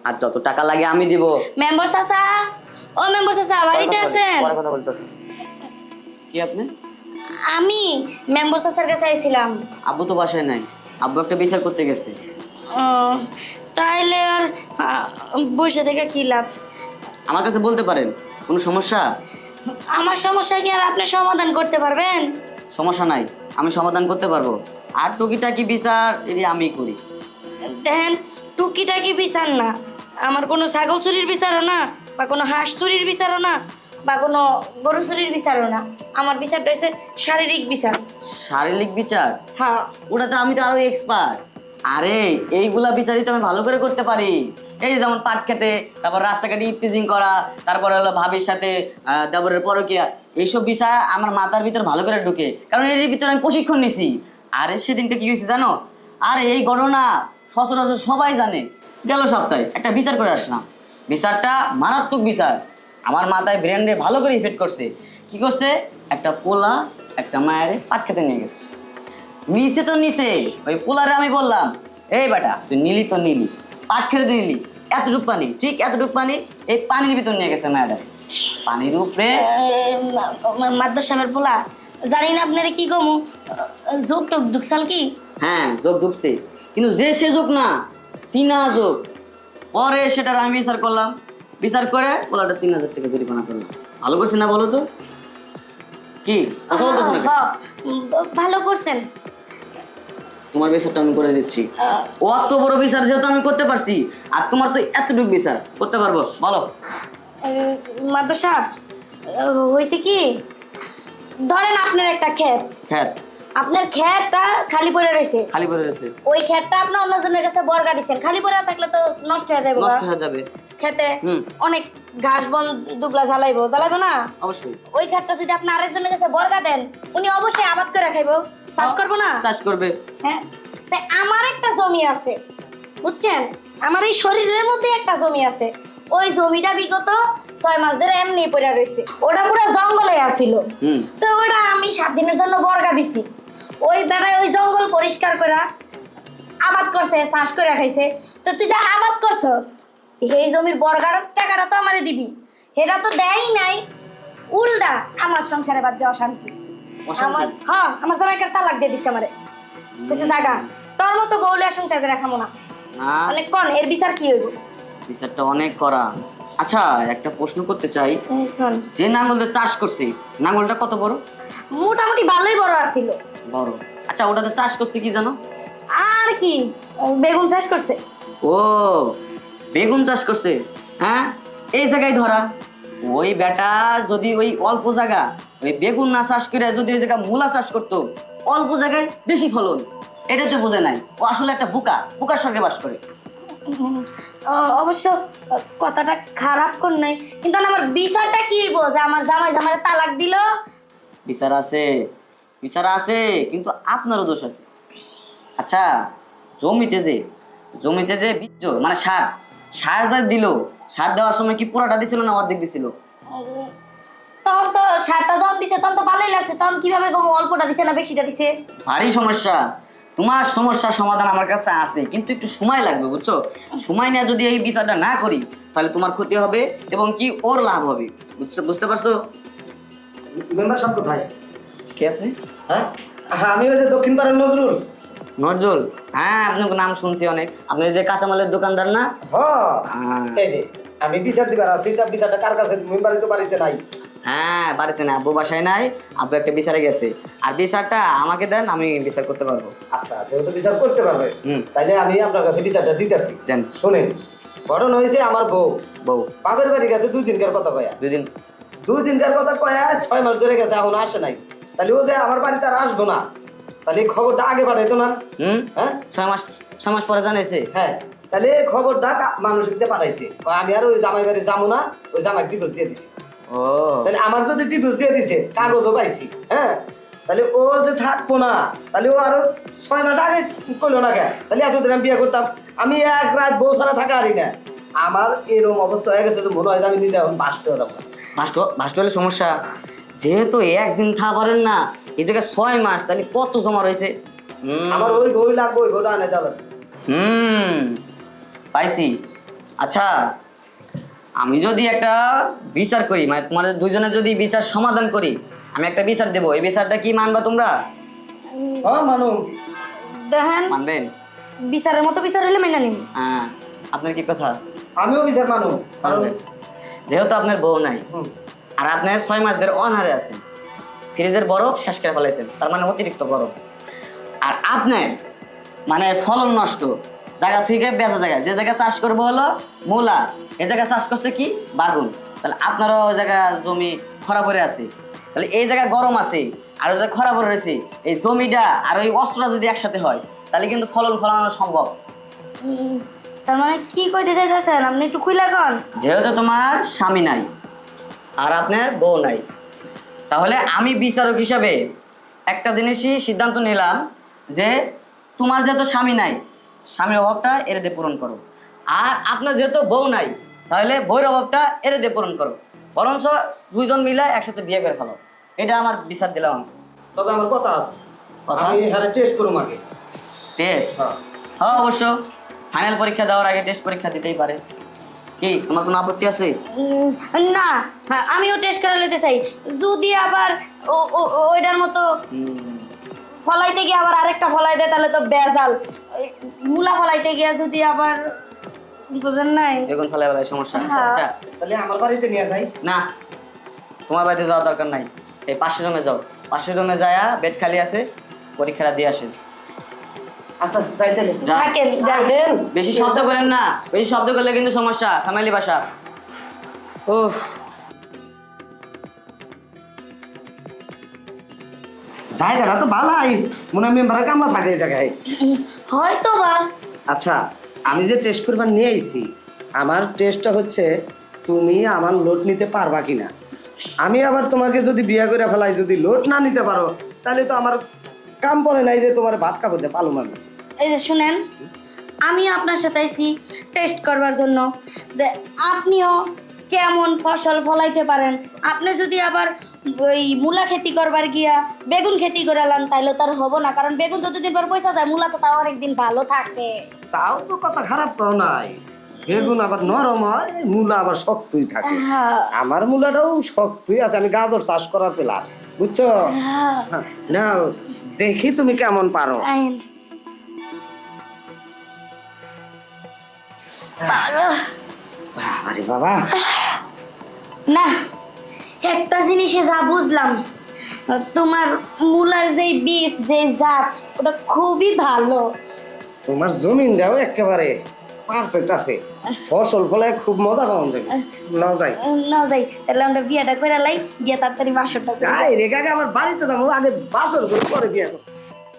আর যত টাকা লাগে আমি দিব। মেম্বার চাচা, ও মেম্বার চাচা বাড়িতে আছেন? পরে কথা বলতেছেন। কি আপনি? আমি মেম্বার চাচার কাছে আইছিলাম। আব্বু তো বাসায় নাই, আব্বু একটা বিচার করতে গেছে। ও তাইলে আর বসে থেকে কি লাভ? আমার কাছে বলতে পারেন। কোনো সমস্যা? আমার সমস্যা কি আর আপনি সমাধান করতে পারবেন? সমস্যা নাই, আমি সমাধান করতে পারবো। আর টুকিটাকি বিচার এটি আমি করি। দেখেন, টুকিটাকি বিচার না, আমার কোনো ছাগল চুরির বিচারও না, বা কোনো হাঁস চুরির বিচারও না, বা কোনো গরু চুরির বিচারও না। আমার বিচারটা হচ্ছে শারীরিক বিচার। শারীরিক বিচার? হ্যাঁ। ওটাতে আমি তো আরো এক্সপার্ট। আরে এইগুলা বিচারই তো আমি ভালো করে করতে পারি। এই যে যেমন পাট খেতে, তারপর রাস্তাঘাটে ইফটিজিং করা, তারপরে হলো ভাবির সাথে দেবরের পরকিয়া, এইসব বিচার আমার মাথার ভিতর ভালো করে ঢুকে, কারণ এর ভিতরে আমি প্রশিক্ষণ নিছি। আরে সেদিনটা কি হয়েছে জানো? আরে এই ঘটনা সচরাচর সবাই জানে। গেল সপ্তাহে একটা বিচার করে আসলাম। বিচারটা মারাত্মক বিচার, আমার মাথায় ব্রেন্ডে ভালো করে ইফেক্ট করছে। কি করছে? একটা পোলা একটা মায়ের পাট খেতে নিয়ে গেছে। নিচে তো নিচে ওই পোলারে আমি বললাম, এই বেটা তুই নিলি তো নিলি, পাট খেতে নিলি, এতটুক পানি, ঠিক এতটুক পানি, এই পানির ভিতর নিয়ে গেছে মায়েরা। পানির উপরে মাদ্রাস সাহেবের পোলা, জানি না আপনারা কি কমু, যোগ টোক ঢুকসাল কি? হ্যাঁ যোগ ঢুকছে, কিন্তু যে সে যোগ না, চীনা যোগ। পরে সেটার আমি বিচার করলাম, বিচার করে পোলাটা 3000 টাকা জরিমানা করলাম। ভালো করছি না বলো তো? কি কথা বলতেছো না? ভালো করছেন। তোমার বিচারটা আমি করে দিচ্ছি। অত বড় বিচার যেহেতু আমি করতে পারছি, আর তোমার তো এতটুকু বিচার করতে পারবো, বলো। মাদ্রাস সাহেব, হয়েছে কি, ধরেন আপনার একটা ক্ষেত, হ্যাঁ আপনার ক্ষেতটা খালি পড়ে রয়েছে। খালি পড়ে গেছে। ওই ক্ষেতটা আপনি অন্যজনের কাছে বর্গা দিচ্ছেন, খালি পড়ে থাকলে তো নষ্ট হয়ে যাবে। নষ্ট হয়ে যাবে। খেতে অনেক ঘাস বন দুবলা জ্বালাইবো না? অবশ্যই। ওই ক্ষেতটা যদি আপনি আরেকজনের কাছে বর্গা দেন, উনি অবশ্যই আবাদ করে খাইবো, চাষ করবো না? চাষ করবে। হ্যাঁ, তাই আমার একটা জমি আছে, বুঝছেন, আমার এই শরীরের মধ্যে একটা জমি আছে। ওই জমিটা বিগত 6 মাস ধরে এমনি পড়ে রয়েছে, ওটা পুরো জঙ্গলে আছিল। তো ওটা আমি 7 দিনের জন্য বর্গা দিছি। ওই বেড়ায় ওই জঙ্গল পরিষ্কার করে আবাদ করছে, চাষ করে খাইছে। তো তুই যা আবাদ করছস, এই জমির বর্গার টাকাটা তো আমারে দিবি। সেটা তো দেয়ই নাই, উল্টা আমার সংসারে বাদ দিয়ে অশান্তি। আমার আমার জামাইকার তালাক দিয়ে দিচ্ছে আমারে, কিছু জায়গা তোর মতো বউলে সংসার করে রাখামো না। মানে কোন এর বিচার কি হইব? বিচারটা অনেক করা। আচ্ছা একটা প্রশ্ন করতে চাই, যে নাঙ্গলটা চাষ করছে, নাঙ্গলটা কত বড়? মোটামুটি ভালোই বড় আছিল। বড়। আচ্ছা ওটাতে চাষ করছে কি জানো? আর কি, বেগুন চাষ করছে। ও বেগুন চাষ করছে। হ্যাঁ এই জায়গায় ধরা, ওই বেটা যদি ওই অল্প জায়গা ওই বেগুন না চাষ করে যদি ওই জায়গায় মূলা চাষ করতো, অল্প জায়গায় বেশি ফলন। এটা তো বোঝে নাই, ও আসলে একটা বোকা, বোকার স্বর্গে বাস করে। অবশ্য কথাটা খারাপ কোন নাই, কিন্তু আমার বিচারটা কি বোঝে, আমার জামাই জামাই তালাক দিল। বিচার আছে, বিচার আছে, কিন্তু আপনারও দোষ আছে। আচ্ছা জমিতে যে বীজ মানে সার দিল, সার দেওয়ার সময় কি পুরাটা দিছিল না অর্ধেক দিছিল? তখন তো সারটা যখন দিছে তখন তো ভালোই লাগছে, তখন কিভাবে অল্পটা দিছে না বেশিটা দিছে? ভারী সমস্যা। তোমার সমস্যার সমাধান আমার কাছে আছে, কিন্তু একটু সময় লাগবে, বুঝছো? সময় নিয়ে যদি এই বিচারটা না করি, তাহলে তোমার ক্ষতি হবে এবং কি ওর লাভ হবে। বুঝতে পারছো? মেম্বার সাহেব কোথায়? কে আপনি? হ্যাঁ হ্যাঁ, আমি ওই যে দক্ষিণ পাড়ার নজরুল। নজরুল? হ্যাঁ আপনার নাম শুনছি অনেক। আপনি যে কাঁচামালের দোকানদার না? হ্যাঁ এই যে আমি বিচার দিবার আছি, তা বিচারটা কার কাছে? মেম্বারই তো বাড়িতে নাই। হ্যাঁ বাড়িতে না, আব্বু বাসায় নাই, আব্বু একটা বিচারে গেছে। আর বিচারটা আমাকে দেন, আমি বিচার করতে পারবো। আচ্ছা যেহেতু বিচার করতে পারবে, তাইলে আমি আপনার কাছে বিচারটা দিতেছি। দেন। শোনেন, ঘটনা হয়েছে আমার বউ বউ বাপের বাড়ি গেছে 2 দিনকার কথা কয়া। 2 দিনকার কথা কয়া 6 মাস ধরে গেছে, এখন আসে নাই। তাহলে ও যে আমার বাড়িতে আর আসবো না, তাহলে খবরটা আগে পাঠাইতো না? হ্যাঁ 6 মাস পরে জানাইছে। হ্যাঁ তাহলে খবরটা মানুষকে পাঠাইছে, আমি আর ওই জামাই বাড়ি যাবো না, ওই জামাই ডিভোর্স দিয়ে দিছি। ও তাহলে আমার যদি ডিভোর্স দিয়ে দিছে, কাগজও পাইছি, হ্যাঁ, তাহলে ও যে থাকবো না, তাহলে ও আরো 6 মাস আগে করলো না কে? তাহলে এতদিন আমি বিয়ে করতাম, আমি এক রাত বউ ছাড়া থাকা আরি না। আমার এরকম অবস্থা হয়ে গেছে, মনে হয় যে আমি নিজে এখন বাসতে যাবো। ভাস্ট হলে সমস্যা, যেহেতু একদিন থা পারেন না, এই জায়গায় 6 মাস, তাহলে কত জমা রয়েছে? আমার ওই বই লাগবে, ওই বইটা আনে যাবে। পাইছি। আচ্ছা, আমি যদি একটা বিচার করি, মানে তোমাদের দুজনে যদি বিচার সমাধান করি, আমি একটা বিচার দেবো, এই বিচারটা কি মানবা তোমরা? হ্যাঁ মানু। দেখেন মানবেন? বিচারের মতো বিচার হলে মেনে নিন। হ্যাঁ, আপনার কি কথা? আমিও বিচার মানু। কারণ মানবেন? যেহেতু আপনার বউ নাই হুম, আর আপনার 6 মাস ধরে অনাহারে আছেন, ফ্রিজের বরফ শেষ করে ফেলাইছেন, তার মানে অতিরিক্ত বরফ, আর আপনার মানে ফলন নষ্ট, জায়গা থেকে বেচা জায়গা, যে জায়গায় চাষ করবো হলো মূলা, এই জায়গায় চাষ করছে কি বাগুন, তাহলে আপনারও ওই জায়গা জমি খরা পড়ে আছে, তাহলে এই জায়গায় গরম আছে আর ওই জায়গায় খরা পড়ে রয়েছে, এই জমিটা আর ওই অস্ত্রটা যদি একসাথে হয় তাহলে কিন্তু ফলন ফলানো সম্ভব। তার মানে কি কইতে চাইতেছেন আপনি, একটু খুইলা কন। যেহেতু তোমার স্বামী নাই আর আপনার বউ নাই, তাহলে আমি বিচারক হিসাবে একটা জিনিসই সিদ্ধান্ত নিলাম যে তোমার যেহেতু স্বামী নাই, স্বামীর অভাবটা এর দিয়ে পূরণ করো, আর আপনার যেহেতু বউ নাই তাহলে বউয়ের অভাবটা এর দিয়ে পূরণ করো, বরঞ্চ দুইজন মিলে একসাথে বিয়ে করে ফেলো। এটা আমার বিচার দিলাম আমি। তবে আমার কথা আছে, কথা? আমি এখানে টেস্ট করুম আগে। টেস্ট? হ্যাঁ। হ্যাঁ, অবশ্য ফাইনাল পরীক্ষা দেওয়ার আগে টেস্ট পরীক্ষা দিতেই পারে। কি তোমার কোনো আপত্তি আছে? না, হ্যাঁ, আমিও টেস্ট করে নিতে চাই। যদি আবার ওইটার মতো ফলাইতে গিয়ে আবার আরেকটা ফলাই দেয় তাহলে তো বেজাল। ওই মূলা ফলাইতে গিয়ে যদি আবার বুঝেন নাই। বেগুন ফেলে বেলায় সমস্যা আছে। হ্যাঁ। আচ্ছা, তাহলে আমার বাড়িতে নিয়ে যাই। না, তোমার বাড়িতে যাওয়ার দরকার নাই, এই পাশের রুমে যাও, পাশের রুমে যায়া বেড খালি আছে, পরীক্ষাটা দিয়ে আসেন। আচ্ছা যাই তাহলে। যা। থাকেন যান। দেখেন, বেশি শব্দ করেন না, বেশি শব্দ করলে কিন্তু সমস্যা, ফ্যামিলি বাসা। উফ, জায়গাটা তো ভালাই, মনে হয় মেম্বারের কামলা থাকে এই জায়গায়। হয়তো বা। আচ্ছা, আমি যে টেস্ট করবার নিয়ে আইছি, আমার টেস্টটা হচ্ছে তুমি আমার লোড নিতে পারবা কিনা। আমি আবার তোমাকে যদি বিয়ে করে ফেলাই, যদি লোড না নিতে পারো, তাহলে তো আমার কাম পড়ে নাই যে তোমার ভাত কাপড় দিয়ে পালু মারবো। এই যে শুনেন, আমি আপনার সাথে আইছি টেস্ট করবার জন্য যে আপনিও কেমন ফসল ফলাইতে পারেন। আপনি যদি আবার ওই মূলা খেতি করবার গিয়া বেগুন খেতি করালাম তাইলে তার হবো না, কারণ বেগুন তো দুদিন পর পয়সা যায়, মূলা তো তাও অনেকদিন ভালো থাকে। তাও তো কথা খারাপ তো নাই, বেগুন আবার নরম হয়, মূলা আবার শক্তই থাকে। হ্যাঁ, আমার মূলাটাও শক্তই আছে, আমি গাজর চাষ করার পেলাম, বুঝছো? হ্যাঁ। না, দেখি তুমি কেমন পারো। আইন। আরে বাবা, না, একটা জিনিসে যা বুঝলাম, তোমার মূলার যে বীজ যে জাত ওটা খুবই ভালো। তোমার জমিনটাও একেবারে পারফেক্ট আছে, ফসল ফলে খুব মজা পাওয়া যাবে। না যাই, না যাই, তাহলে আমরা বিয়েটা করে লাই, গিয়ে তাড়াতাড়ি বাসরটা করি। যাই রে কাকা, আমার বাড়িতে যাবো, আগে বাসর করে পরে বিয়ে করবো।